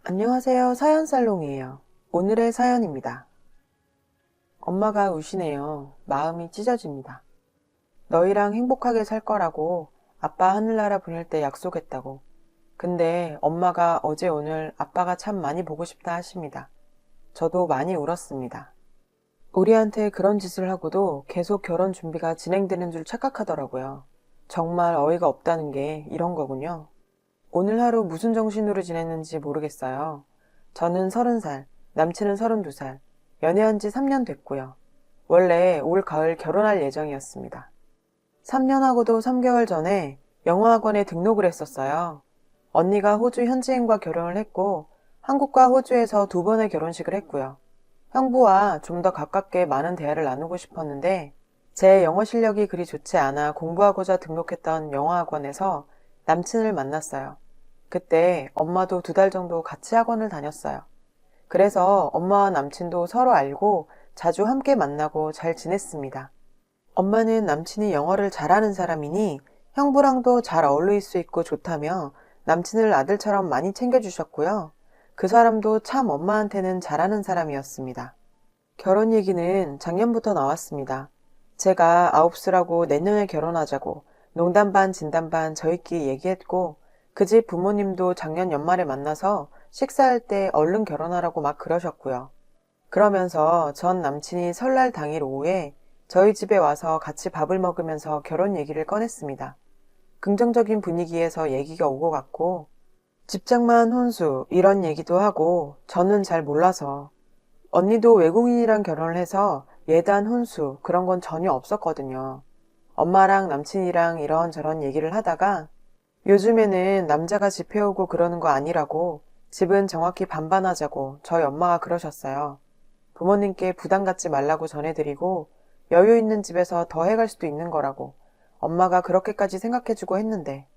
안녕하세요. 사연살롱이에요. 오늘의 사연입니다. 엄마가 우시네요. 마음이 찢어집니다. 너희랑 행복하게 살 거라고 아빠 하늘나라 보낼 때 약속했다고. 근데 엄마가 어제 오늘 아빠가 참 많이 보고 싶다 하십니다. 저도 많이 울었습니다. 우리한테 그런 짓을 하고도 계속 결혼 준비가 진행되는 줄 착각하더라고요. 정말 어이가 없다는 게 이런 거군요. 오늘 하루 무슨 정신으로 지냈는지 모르겠어요. 저는 30살, 남친은 32살, 연애한 지 3년 됐고요. 원래 올 가을 결혼할 예정이었습니다. 3년하고도 3개월 전에 영어학원에 등록을 했었어요. 언니가 호주 현지인과 결혼을 했고 한국과 호주에서 두 번의 결혼식을 했고요. 형부와 좀 더 가깝게 많은 대화를 나누고 싶었는데 제 영어 실력이 그리 좋지 않아 공부하고자 등록했던 영어학원에서 남친을 만났어요. 그때 엄마도 2달 정도 같이 학원을 다녔어요. 그래서 엄마와 남친도 서로 알고 자주 함께 만나고 잘 지냈습니다. 엄마는 남친이 영어를 잘하는 사람이니 형부랑도 잘 어울릴 수 있고 좋다며 남친을 아들처럼 많이 챙겨주셨고요. 그 사람도 참 엄마한테는 잘하는 사람이었습니다. 결혼 얘기는 작년부터 나왔습니다. 제가 9수라고 내년에 결혼하자고 농담 반 진담 반 저희끼리 얘기했고 그 집 부모님도 작년 연말에 만나서 식사할 때 얼른 결혼하라고 막 그러셨고요. 그러면서 전 남친이 설날 당일 오후에 저희 집에 와서 같이 밥을 먹으면서 결혼 얘기를 꺼냈습니다. 긍정적인 분위기에서 얘기가 오고 갔고 집장만 혼수 이런 얘기도 하고 저는 잘 몰라서 언니도 외국인이랑 결혼을 해서 예단 혼수 그런 건 전혀 없었거든요. 엄마랑 남친이랑 이런저런 얘기를 하다가 요즘에는 남자가 집 해오고 그러는 거 아니라고 집은 정확히 반반하자고 저희 엄마가 그러셨어요. 부모님께 부담 갖지 말라고 전해드리고 여유 있는 집에서 더 해갈 수도 있는 거라고 엄마가 그렇게까지 생각해주고 했는데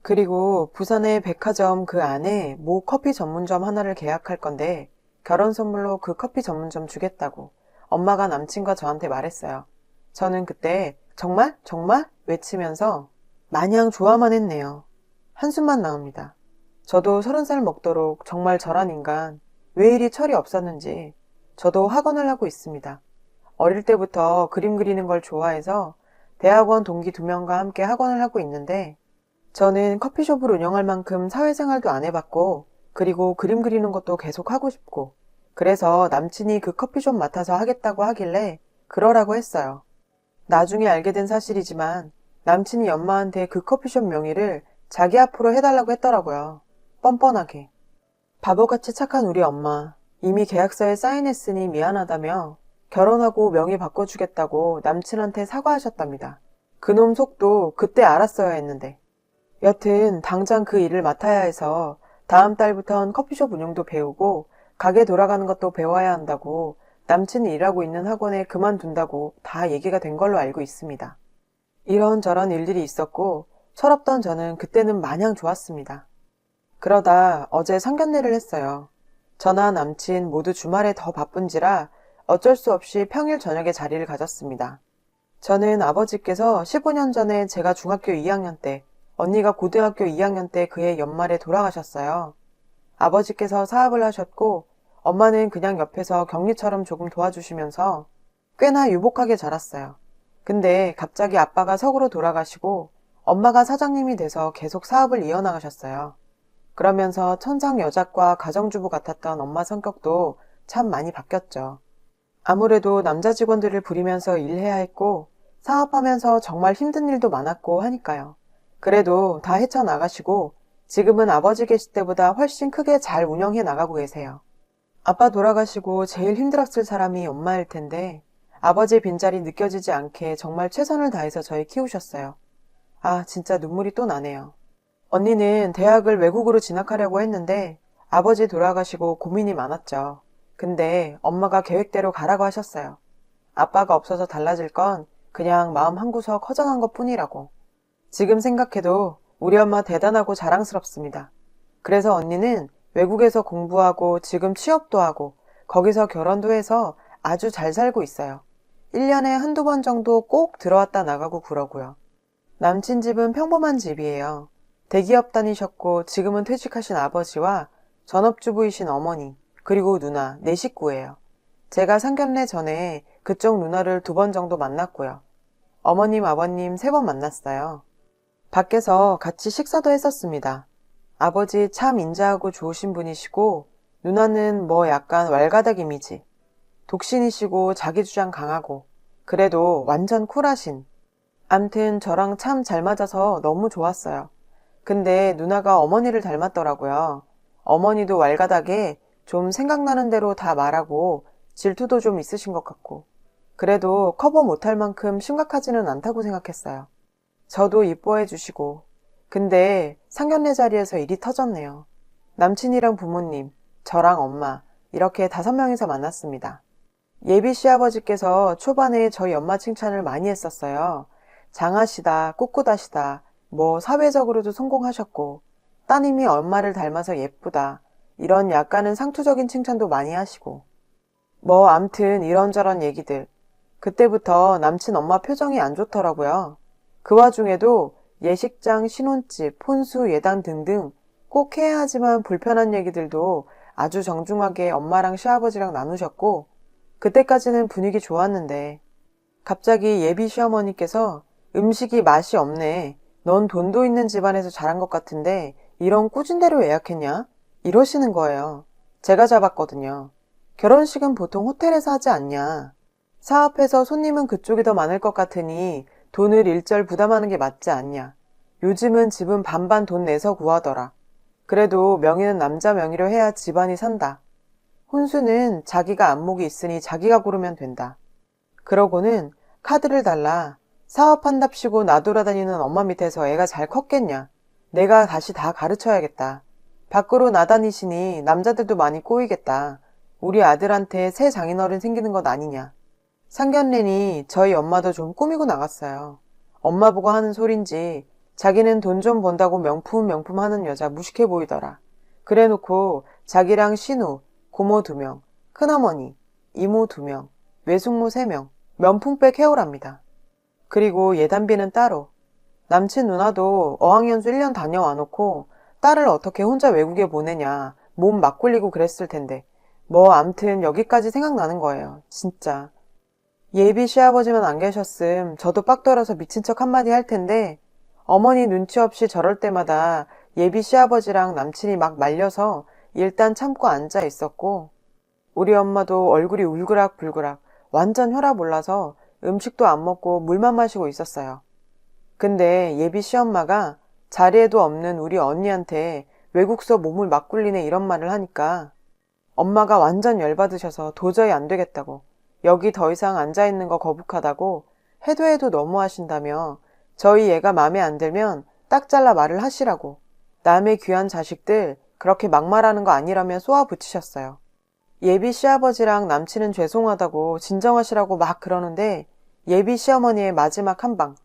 그리고 부산의 백화점 그 안에 모 커피 전문점 하나를 계약할 건데 결혼 선물로 그 커피 전문점 주겠다고 엄마가 남친과 저한테 말했어요. 저는 그때 정말? 정말? 외치면서 마냥 좋아만 했네요. 한숨만 나옵니다. 저도 30살 먹도록 정말 저란 인간 왜 이리 철이 없었는지 저도 학원을 하고 있습니다. 어릴 때부터 그림 그리는 걸 좋아해서 대학원 동기 2명과 함께 학원을 하고 있는데 저는 커피숍을 운영할 만큼 사회생활도 안 해봤고 그리고 그림 그리는 것도 계속 하고 싶고 그래서 남친이 그 커피숍 맡아서 하겠다고 하길래 그러라고 했어요. 나중에 알게 된 사실이지만 남친이 엄마한테 그 커피숍 명의를 자기 앞으로 해달라고 했더라고요. 뻔뻔하게. 바보같이 착한 우리 엄마. 이미 계약서에 사인했으니 미안하다며 결혼하고 명의 바꿔주겠다고 남친한테 사과하셨답니다. 그놈 속도 그때 알았어야 했는데. 여튼 당장 그 일을 맡아야 해서 다음 달부턴 커피숍 운영도 배우고 가게 돌아가는 것도 배워야 한다고 남친이 일하고 있는 학원에 그만둔다고 다 얘기가 된 걸로 알고 있습니다. 이런저런 일들이 있었고 철없던 저는 그때는 마냥 좋았습니다. 그러다 어제 상견례를 했어요. 저나 남친 모두 주말에 더 바쁜지라 어쩔 수 없이 평일 저녁에 자리를 가졌습니다. 저는 아버지께서 15년 전에 제가 중학교 2학년 때, 언니가 고등학교 2학년 때 그해 연말에 돌아가셨어요. 아버지께서 사업을 하셨고 엄마는 그냥 옆에서 격리처럼 조금 도와주시면서 꽤나 유복하게 자랐어요. 근데 갑자기 아빠가 석으로 돌아가시고 엄마가 사장님이 돼서 계속 사업을 이어나가셨어요. 그러면서 천상 여작과 가정주부 같았던 엄마 성격도 참 많이 바뀌었죠. 아무래도 남자 직원들을 부리면서 일해야 했고 사업하면서 정말 힘든 일도 많았고 하니까요. 그래도 다 헤쳐나가시고 지금은 아버지 계실 때보다 훨씬 크게 잘 운영해 나가고 계세요. 아빠 돌아가시고 제일 힘들었을 사람이 엄마일 텐데 아버지의 빈자리 느껴지지 않게 정말 최선을 다해서 저희 키우셨어요. 아, 진짜 눈물이 또 나네요. 언니는 대학을 외국으로 진학하려고 했는데 아버지 돌아가시고 고민이 많았죠. 근데 엄마가 계획대로 가라고 하셨어요. 아빠가 없어서 달라질 건 그냥 마음 한구석 허전한 것 뿐이라고. 지금 생각해도 우리 엄마 대단하고 자랑스럽습니다. 그래서 언니는 외국에서 공부하고 지금 취업도 하고 거기서 결혼도 해서 아주 잘 살고 있어요. 1년에 한두 번 정도 꼭 들어왔다 나가고 그러고요. 남친 집은 평범한 집이에요. 대기업 다니셨고 지금은 퇴직하신 아버지와 전업주부이신 어머니, 그리고 누나, 네 식구예요. 제가 상견례 전에 그쪽 누나를 2번 정도 만났고요. 어머님, 아버님 3번 만났어요. 밖에서 같이 식사도 했었습니다. 아버지 참 인자하고 좋으신 분이시고 누나는 뭐 약간 왈가닥 이미지. 독신이시고 자기 주장 강하고 그래도 완전 쿨하신. 암튼 저랑 참 잘 맞아서 너무 좋았어요. 근데 누나가 어머니를 닮았더라고요. 어머니도 왈가닥에 좀 생각나는 대로 다 말하고 질투도 좀 있으신 것 같고 그래도 커버 못할 만큼 심각하지는 않다고 생각했어요. 저도 이뻐해 주시고 근데 상견례 자리에서 일이 터졌네요. 남친이랑 부모님, 저랑 엄마 이렇게 5명이서 만났습니다. 예비 시아버지께서 초반에 저희 엄마 칭찬을 많이 했었어요. 장하시다, 꿋꿋하시다, 뭐 사회적으로도 성공하셨고 따님이 엄마를 닮아서 예쁘다 이런 약간은 상투적인 칭찬도 많이 하시고 뭐 암튼 이런저런 얘기들. 그때부터 남친 엄마 표정이 안 좋더라고요. 그 와중에도 예식장, 신혼집, 혼수, 예단 등등 꼭 해야 하지만 불편한 얘기들도 아주 정중하게 엄마랑 시아버지랑 나누셨고 그때까지는 분위기 좋았는데 갑자기 예비 시어머니께서 음식이 맛이 없네. 넌 돈도 있는 집안에서 자란 것 같은데 이런 꾸준대로 예약했냐? 이러시는 거예요. 제가 잡았거든요. 결혼식은 보통 호텔에서 하지 않냐. 사업해서 손님은 그쪽이 더 많을 것 같으니 돈을 일절 부담하는 게 맞지 않냐. 요즘은 집은 반반 돈 내서 구하더라. 그래도 명의는 남자 명의로 해야 집안이 산다. 혼수는 자기가 안목이 있으니 자기가 고르면 된다. 그러고는 카드를 달라. 사업한답시고 나돌아다니는 엄마 밑에서 애가 잘 컸겠냐. 내가 다시 다 가르쳐야겠다. 밖으로 나다니시니 남자들도 많이 꼬이겠다. 우리 아들한테 새 장인어른 생기는 것 아니냐. 상견례니 저희 엄마도 좀 꾸미고 나갔어요. 엄마 보고 하는 소린지 자기는 돈 좀 번다고 명품 하는 여자 무식해 보이더라. 그래놓고 자기랑 신우, 고모 2명, 큰어머니, 이모 2명, 외숙모 3명, 명품백 해오랍니다. 그리고 예단비는 따로. 남친 누나도 어학연수 1년 다녀와 놓고 딸을 어떻게 혼자 외국에 보내냐 몸 막 굴리고 그랬을 텐데 뭐 암튼 여기까지 생각나는 거예요. 진짜. 예비 시아버지만 안 계셨음 저도 빡 떨어서 미친 척 한마디 할 텐데 어머니 눈치 없이 저럴 때마다 예비 시아버지랑 남친이 막 말려서 일단 참고 앉아 있었고 우리 엄마도 얼굴이 울그락불그락 완전 혈압 올라서 음식도 안 먹고 물만 마시고 있었어요. 근데 예비 시엄마가 자리에도 없는 우리 언니한테 외국서 몸을 막 굴리네 이런 말을 하니까 엄마가 완전 열받으셔서 도저히 안 되겠다고 여기 더 이상 앉아있는 거 거북하다고 해도 너무 하신다며 저희 애가 맘에 안 들면 딱 잘라 말을 하시라고 남의 귀한 자식들 그렇게 막말하는 거 아니라며 쏘아 붙이셨어요. 예비 시아버지랑 남친은 죄송하다고 진정하시라고 막 그러는데 예비 시어머니의 마지막 한방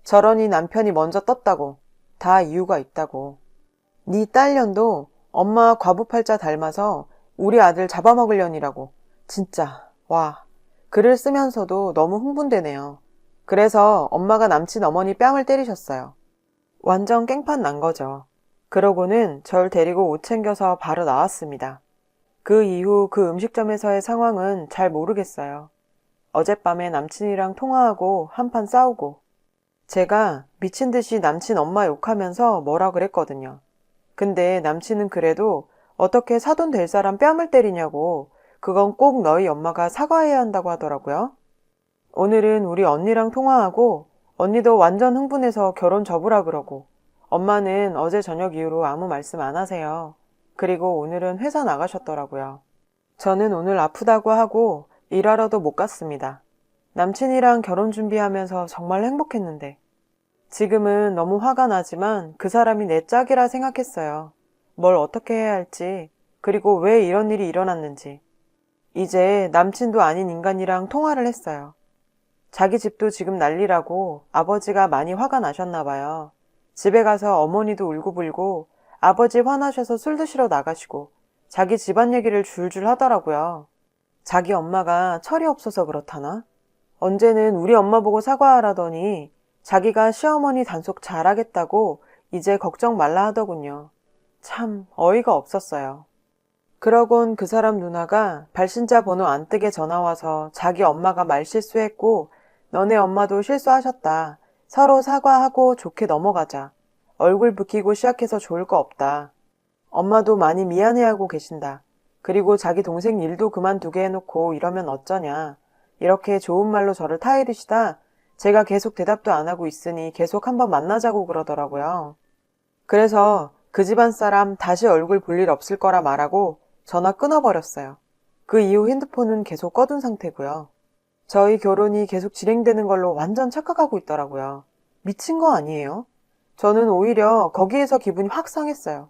저러니 남편이 먼저 떴다고 다 이유가 있다고 네 딸년도 엄마 과부팔자 닮아서 우리 아들 잡아먹으려니라고 진짜 와 글을 쓰면서도 너무 흥분되네요. 그래서 엄마가 남친 어머니 뺨을 때리셨어요. 완전 깽판 난 거죠. 그러고는 절 데리고 옷 챙겨서 바로 나왔습니다. 그 이후 그 음식점에서의 상황은 잘 모르겠어요. 어젯밤에 남친이랑 통화하고 한판 싸우고 제가 미친 듯이 남친 엄마 욕하면서 뭐라 그랬거든요. 근데 남친은 그래도 어떻게 사돈 될 사람 뺨을 때리냐고 그건 꼭 너희 엄마가 사과해야 한다고 하더라고요. 오늘은 우리 언니랑 통화하고 언니도 완전 흥분해서 결혼 접으라 그러고 엄마는 어제 저녁 이후로 아무 말씀 안 하세요. 그리고 오늘은 회사 나가셨더라고요. 저는 오늘 아프다고 하고 일하러도 못 갔습니다. 남친이랑 결혼 준비하면서 정말 행복했는데 지금은 너무 화가 나지만 그 사람이 내 짝이라 생각했어요. 뭘 어떻게 해야 할지 그리고 왜 이런 일이 일어났는지 이제 남친도 아닌 인간이랑 통화를 했어요. 자기 집도 지금 난리라고 아버지가 많이 화가 나셨나 봐요. 집에 가서 어머니도 울고불고 아버지 화나셔서 술 드시러 나가시고 자기 집안 얘기를 줄줄 하더라고요. 자기 엄마가 철이 없어서 그렇다나? 언제는 우리 엄마 보고 사과하라더니 자기가 시어머니 단속 잘하겠다고 이제 걱정 말라 하더군요. 참 어이가 없었어요. 그러곤 그 사람 누나가 발신자 번호 안 뜨게 전화와서 자기 엄마가 말실수했고 너네 엄마도 실수하셨다. 서로 사과하고 좋게 넘어가자. 얼굴 붉히고 시작해서 좋을 거 없다. 엄마도 많이 미안해하고 계신다. 그리고 자기 동생 일도 그만두게 해놓고 이러면 어쩌냐. 이렇게 좋은 말로 저를 타이르시다 제가 계속 대답도 안 하고 있으니 계속 한번 만나자고 그러더라고요. 그래서 그 집안 사람 다시 얼굴 볼 일 없을 거라 말하고 전화 끊어버렸어요. 그 이후 핸드폰은 계속 꺼둔 상태고요. 저희 결혼이 계속 진행되는 걸로 완전 착각하고 있더라고요. 미친 거 아니에요? 저는 오히려 거기에서 기분이 확 상했어요.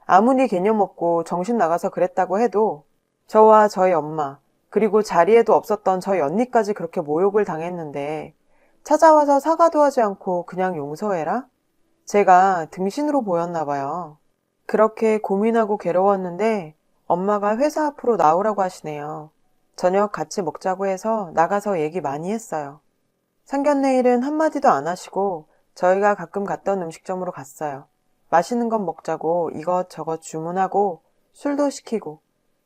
아무리 개념 없고 정신 나가서 그랬다고 해도 저와 저희 엄마 그리고 자리에도 없었던 저희 언니까지 그렇게 모욕을 당했는데 찾아와서 사과도 하지 않고 그냥 용서해라? 제가 등신으로 보였나 봐요. 그렇게 고민하고 괴로웠는데 엄마가 회사 앞으로 나오라고 하시네요. 저녁 같이 먹자고 해서 나가서 얘기 많이 했어요. 상견례일은 한마디도 안 하시고 저희가 가끔 갔던 음식점으로 갔어요. 맛있는 것 먹자고 이것저것 주문하고 술도 시키고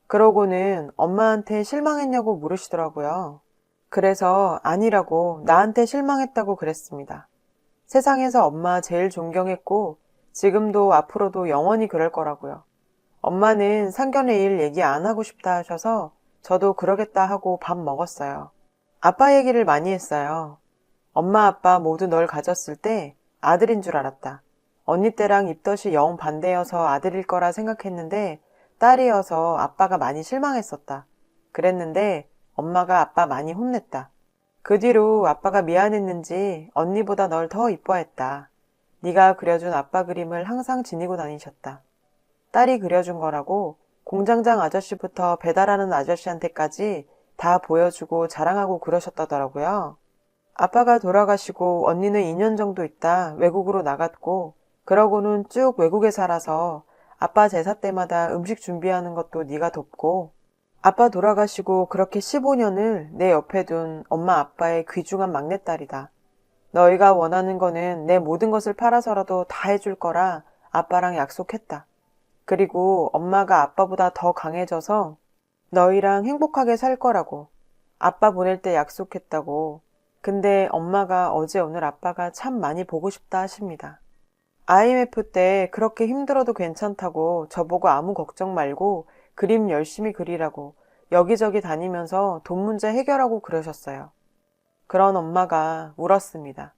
그러고는 엄마한테 실망했냐고 물으시더라고요. 그래서 아니라고 나한테 실망했다고 그랬습니다. 세상에서 엄마 제일 존경했고 지금도 앞으로도 영원히 그럴 거라고요. 엄마는 상견례일 얘기 안 하고 싶다 하셔서 저도 그러겠다 하고 밥 먹었어요. 아빠 얘기를 많이 했어요. 엄마 아빠 모두 널 가졌을 때 아들인 줄 알았다. 언니 때랑 입덧이 영 반대여서 아들일 거라 생각했는데 딸이어서 아빠가 많이 실망했었다. 그랬는데 엄마가 아빠 많이 혼냈다. 그 뒤로 아빠가 미안했는지 언니보다 널 더 이뻐했다. 네가 그려준 아빠 그림을 항상 지니고 다니셨다. 딸이 그려준 거라고 공장장 아저씨부터 배달하는 아저씨한테까지 다 보여주고 자랑하고 그러셨다더라고요. 아빠가 돌아가시고 언니는 2년 정도 있다 외국으로 나갔고 그러고는 쭉 외국에 살아서 아빠 제사 때마다 음식 준비하는 것도 네가 돕고 아빠 돌아가시고 그렇게 15년을 내 옆에 둔 엄마 아빠의 귀중한 막내딸이다. 너희가 원하는 거는 내 모든 것을 팔아서라도 다 해줄 거라 아빠랑 약속했다. 그리고 엄마가 아빠보다 더 강해져서 너희랑 행복하게 살 거라고. 아빠 보낼 때 약속했다고. 근데 엄마가 어제 오늘 아빠가 참 많이 보고 싶다 하십니다. IMF 때 그렇게 힘들어도 괜찮다고 저보고 아무 걱정 말고 그림 열심히 그리라고 여기저기 다니면서 돈 문제 해결하고 그러셨어요. 그런 엄마가 울었습니다.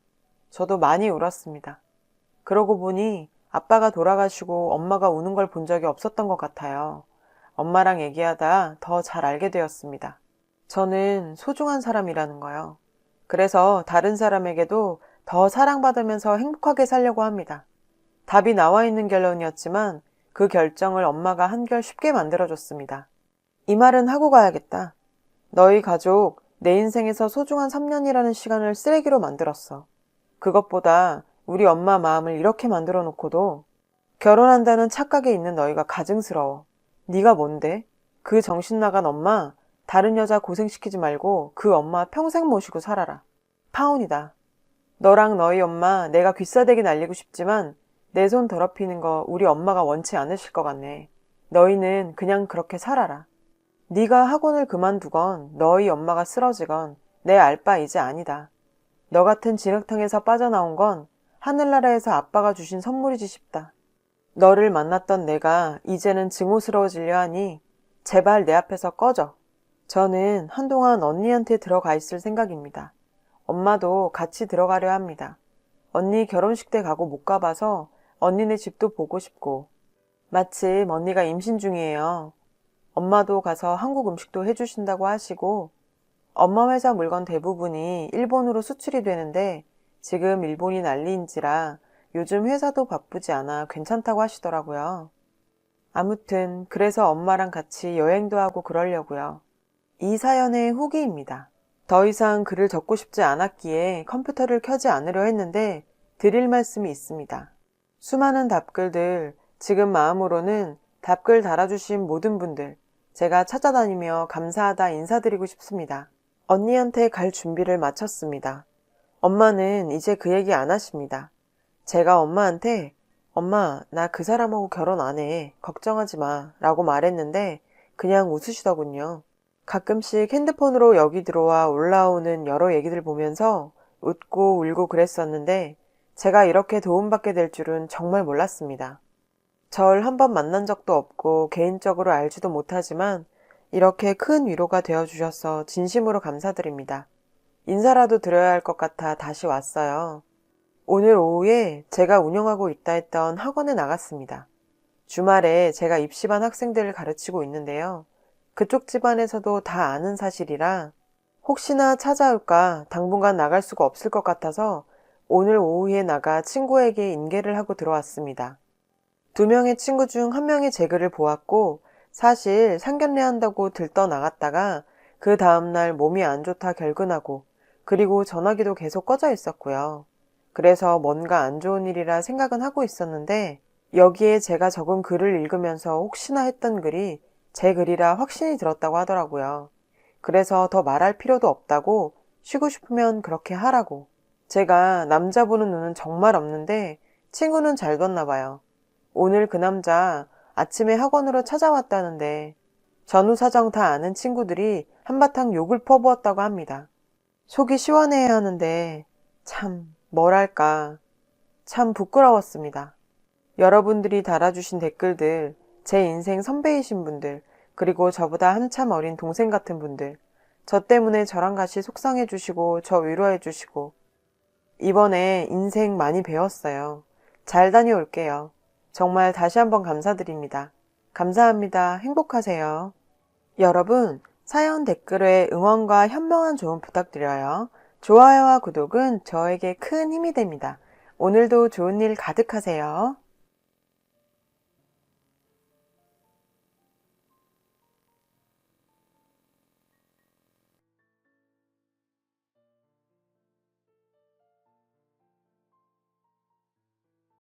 저도 많이 울었습니다. 그러고 보니 아빠가 돌아가시고 엄마가 우는 걸 본 적이 없었던 것 같아요. 엄마랑 얘기하다 더 잘 알게 되었습니다. 저는 소중한 사람이라는 거요. 그래서 다른 사람에게도 더 사랑받으면서 행복하게 살려고 합니다. 답이 나와 있는 결론이었지만 그 결정을 엄마가 한결 쉽게 만들어줬습니다. 이 말은 하고 가야겠다. 너희 가족 내 인생에서 소중한 3년이라는 시간을 쓰레기로 만들었어. 그것보다 우리 엄마 마음을 이렇게 만들어 놓고도 결혼한다는 착각에 있는 너희가 가증스러워. 네가 뭔데? 그 정신 나간 엄마 다른 여자 고생시키지 말고 그 엄마 평생 모시고 살아라. 파혼이다. 너랑 너희 엄마 내가 귀싸대기 날리고 싶지만 내 손 더럽히는 거 우리 엄마가 원치 않으실 것 같네. 너희는 그냥 그렇게 살아라. 네가 학원을 그만두건 너희 엄마가 쓰러지건 내 알 바 이제 아니다. 너 같은 진흙탕에서 빠져나온 건 하늘나라에서 아빠가 주신 선물이지 싶다. 너를 만났던 내가 이제는 증오스러워지려 하니 제발 내 앞에서 꺼져. 저는 한동안 언니한테 들어가 있을 생각입니다. 엄마도 같이 들어가려 합니다. 언니 결혼식 때 가고 못 가봐서 언니네 집도 보고 싶고 마침 언니가 임신 중이에요. 엄마도 가서 한국 음식도 해주신다고 하시고 엄마 회사 물건 대부분이 일본으로 수출이 되는데 지금 일본이 난리인지라 요즘 회사도 바쁘지 않아 괜찮다고 하시더라고요. 아무튼 그래서 엄마랑 같이 여행도 하고 그러려고요. 이 사연의 후기입니다. 더 이상 글을 적고 싶지 않았기에 컴퓨터를 켜지 않으려 했는데 드릴 말씀이 있습니다. 수많은 답글들, 지금 마음으로는 답글 달아주신 모든 분들 제가 찾아다니며 감사하다 인사드리고 싶습니다. 언니한테 갈 준비를 마쳤습니다. 엄마는 이제 그 얘기 안 하십니다. 제가 엄마한테 엄마 나 그 사람하고 결혼 안 해. 걱정하지 마 라고 말했는데 그냥 웃으시더군요. 가끔씩 핸드폰으로 여기 들어와 올라오는 여러 얘기들 보면서 웃고 울고 그랬었는데 제가 이렇게 도움받게 될 줄은 정말 몰랐습니다. 절 한 번 만난 적도 없고 개인적으로 알지도 못하지만 이렇게 큰 위로가 되어 주셔서 진심으로 감사드립니다. 인사라도 드려야 할 것 같아 다시 왔어요. 오늘 오후에 제가 운영하고 있다 했던 학원에 나갔습니다. 주말에 제가 입시반 학생들을 가르치고 있는데요. 그쪽 집안에서도 다 아는 사실이라 혹시나 찾아올까 당분간 나갈 수가 없을 것 같아서 오늘 오후에 나가 친구에게 인계를 하고 들어왔습니다. 2명의 친구 중 1명이 제 글을 보았고 사실 상견례 한다고 들떠 나갔다가 그 다음날 몸이 안 좋다 결근하고 그리고 전화기도 계속 꺼져 있었고요. 그래서 뭔가 안 좋은 일이라 생각은 하고 있었는데 여기에 제가 적은 글을 읽으면서 혹시나 했던 글이 제 글이라 확신이 들었다고 하더라고요. 그래서 더 말할 필요도 없다고 쉬고 싶으면 그렇게 하라고. 제가 남자 보는 눈은 정말 없는데 친구는 잘 뒀나 봐요. 오늘 그 남자 아침에 학원으로 찾아왔다는데 전후 사정 다 아는 친구들이 한바탕 욕을 퍼부었다고 합니다. 속이 시원해야 하는데 참 뭐랄까 참 부끄러웠습니다. 여러분들이 달아주신 댓글들, 제 인생 선배이신 분들, 그리고 저보다 한참 어린 동생 같은 분들, 저 때문에 저랑 같이 속상해주시고 저 위로해주시고 이번에 인생 많이 배웠어요. 잘 다녀올게요. 정말 다시 한번 감사드립니다. 감사합니다. 행복하세요. 여러분, 사연 댓글에 응원과 현명한 조언 부탁드려요. 좋아요와 구독은 저에게 큰 힘이 됩니다. 오늘도 좋은 일 가득하세요.